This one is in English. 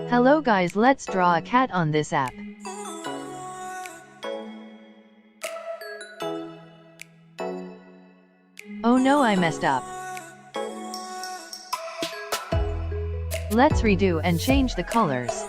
Hello guys, let's draw a cat on this app. Oh no, I messed up. Let's redo and change the colors.